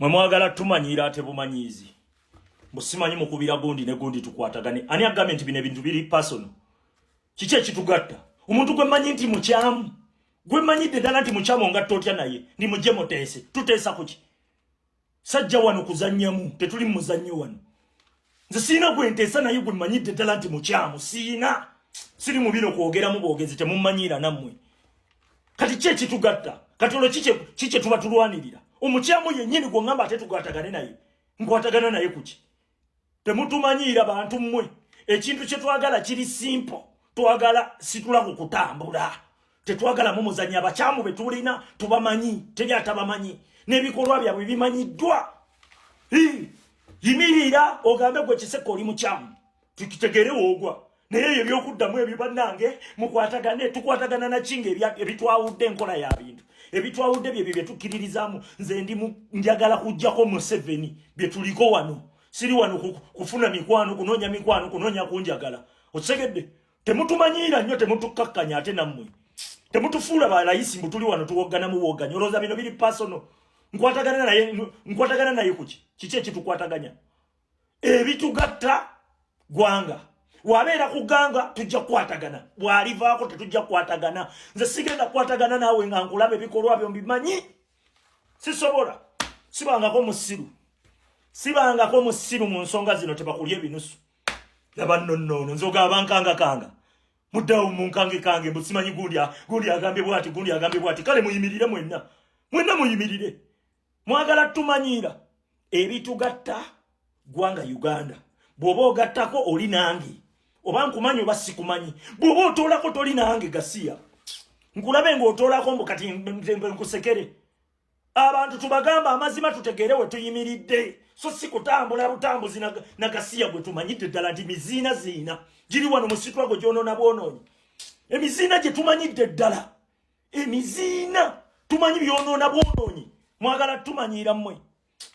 mwe mwagala tumanyira ate bumanyizi musimanyi mukubira gundi ne gundi tukwatagane ani agame nti bine bintu biri personal kiche kitugatta omuntu gwe manyi nti mukyamu gwe manyi ddala nti mukyamu nga totya naye ndi mujje mutese tutesa kuki sajja wano kuzannyamu tetuli muzannyo wano nze sina gwe ntesa naye gwe manyi ddala nti mukyamu sina siri mu bino kwogera mu bwogezi temumanyira nammwe kati kiche kitugatta kati olwo kiche tuba tulwanirira omukyamu yennyini gwe ngamba ate tukwatagane naye nkwatagana naye kuki temutumanyira bantu mmwe ekintu kye twagala kiri simple twagala situla kukutambula tetwagala mumuzanya abakyamu betulina tubamanyi teri atabamanyi n'ebikolwa byabwe bimanyiddwa yimirira ogambe gwe kiseko oli mukyamu tukitegere woogwa naye ebyokuddamu ebyo bannange mukwatagane tukwatagana na kinga ebitwawudde enkola ya bintu ebitwawudde bye byetukkiririzaamu nze njagala kujjako mu 7 bye tuliko wano siri wano kufuna mikwano kunoonya kunjagala otegedde temutumanyira nnyo temutukakkanya ate nammwe temutufuula balayisi mbutuli wano tuwoggana mu wogganya olowooza bino biri personal nkwatagana naye kuki kiki ekitukwataganya ebitugatta gwanga wabeera kuganga tujja kukwatagana bwalivaako tetujja kukwatagana nze sigenda kukwatagana naawe nga nkulaba ebikolwa byo mbimanyi sisobola sibangako musiru mu nsonga zino tebakulya ebinusu laba nnono nzoga abankanga muddawo munkange musimanyi gundi agambye bwati kale muyimirire mwenna muyimirire mwagala tumanyira ebitugatta gwanga Uganda bw'oba ogattako oli nange oba nkumanyi oba sikumanyi bw'oba otoolako toli nange Gasiya nkulabe ng'otoolako mbu kati nkusekere abantu tubagamba amazima tutegere we tuyimiridde so si kutambula butambuzi na Gasiya gwe tumanyidde ddala nti miziina giri wano mu sitwago gy'onoona bwonoonyi emiziina gye tumanyidde ddala emiziina tumanyi byonoona bwonoonyi mwagala tumanyira mmwe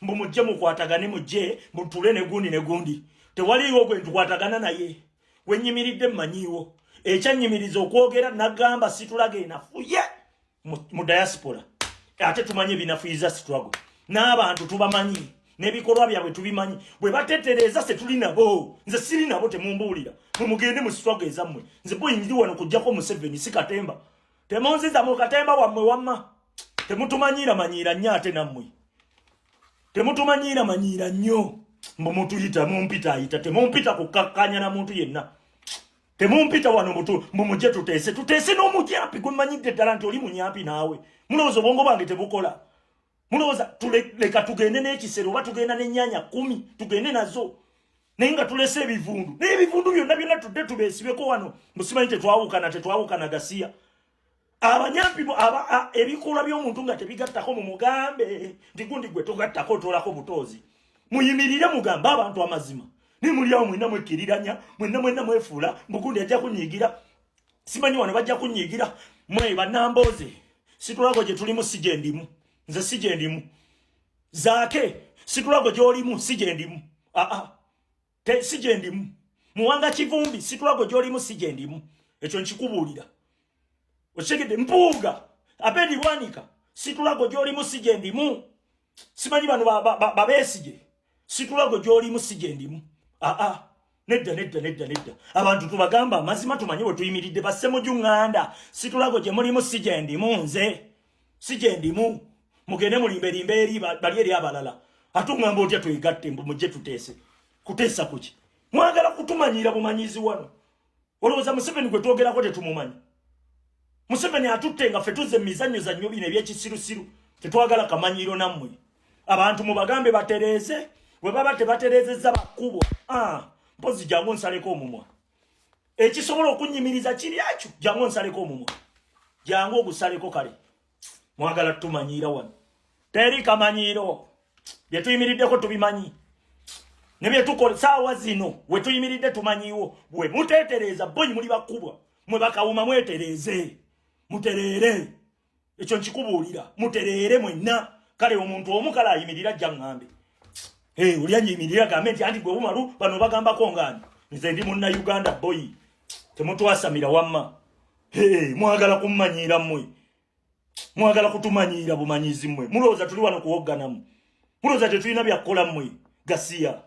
mbu mujje mukwatagane mujje mutule ne gundi tewaliwo gwe ntukwatagana naye wenyimiridde mmanyiwo ekyanyimiriza okwogera nagamba situlage enafuye mu diaspora ate tumanyi ebinafuyiza situlago n'abantu tubamanyi n'ebikolwa byabwe tubimanyi bwe batetereza se tuli nabo nze siri nabo temumbuulira mumugende mu situlago ezammwe nze bwenyiri wano kujjako mu 7 si katemba temunziza mu katemba wammwe wamma temutumanyira manyira nnyo ate nammwe temutumanyira manyira nnyo mbu mutuyita mumpita temumpita kukakkanya na muntu yenna temumpita wano mbu mujje tuteese n'omunyampi gwe mmanyidde ddala nti oli munyampi naawe mulowooza obwongo bwange tebukola mulowooza leka tugende n'ekisero oba tugenda n'ennyanya 10 tugende nazo naye nga tulese ebivundu n'ebivundu byonna tudde tubeesibeko wano musimanyi tetwawukana Gasiya abanyampi ebikolwa by'omuntu nga tebigattako mu mugambe nti gundi gwe togattako otolako butozi muyimirire mugambe abantu amazima nimulyawo mwenna mwekkiriranya mwenna mwefuula mbugundi ajja kunyigira simanyi wano bajja kunyigira mwe bannambooze situlago gye tulimu sijendimu nze sijendimu zaake situlago gy'olimu sijendimu sijendimu muwanga kivumbi situlago gy'olimu sijendimu ekyo nkikubuulira otegedde mpuuga abendirwanika situlago gy'olimu sijendimu simanyi bano babeesige situlago gy'olimu sijendimu nedda abantu tubagamba amazima tumanyi we tuyimiridde basse mu junganda situlago gye mulimu sijendimu nze sijendimu mugende mulimberimbe eri bali eri abalala atungamba otya twegatte mbu mujje tuteese kuteesa kuki mwagala kutumanyira bumanyizi wano olowooza Museveni gwe twogerako tetumumanyi Museveni atutte nga ffe tuzze mizannyo zannyo bino ebyekisirusiru tetwagala kamanyiro nammwe abantu mubagambe batereeze bwe baba tebatereezezza bakkubwa mpozi jangu nsaleko omumwa ekisobola okunyimiriza kiri ekyo jangu nsaleko omumwa jangu ogusaleko kale mwagala tumanyira wano teri kamanyiro bye tuyimiriddeko tubimanyi ne bye tukola saawa zino we tuyimiridde tumanyiwo bwe muteetereza bonyi muli bakkubwa mwe bakawuma mwetereeze mutereere ekyo nkikubuulira mutereere mwenna kale omuntu omu kale ayimirira ajja ŋŋambe oli anyimirira gambe nti anti gwe bumalu bano bagambako ngaani nze ndi munna Uganda boy temutwasamira wamma mwagala kummanyira mmwe mwagala kutumanyira bumanyizi mmwe mulowooza tuli wano kuwogganamu Puloza tetulina byakola mmwe gasiya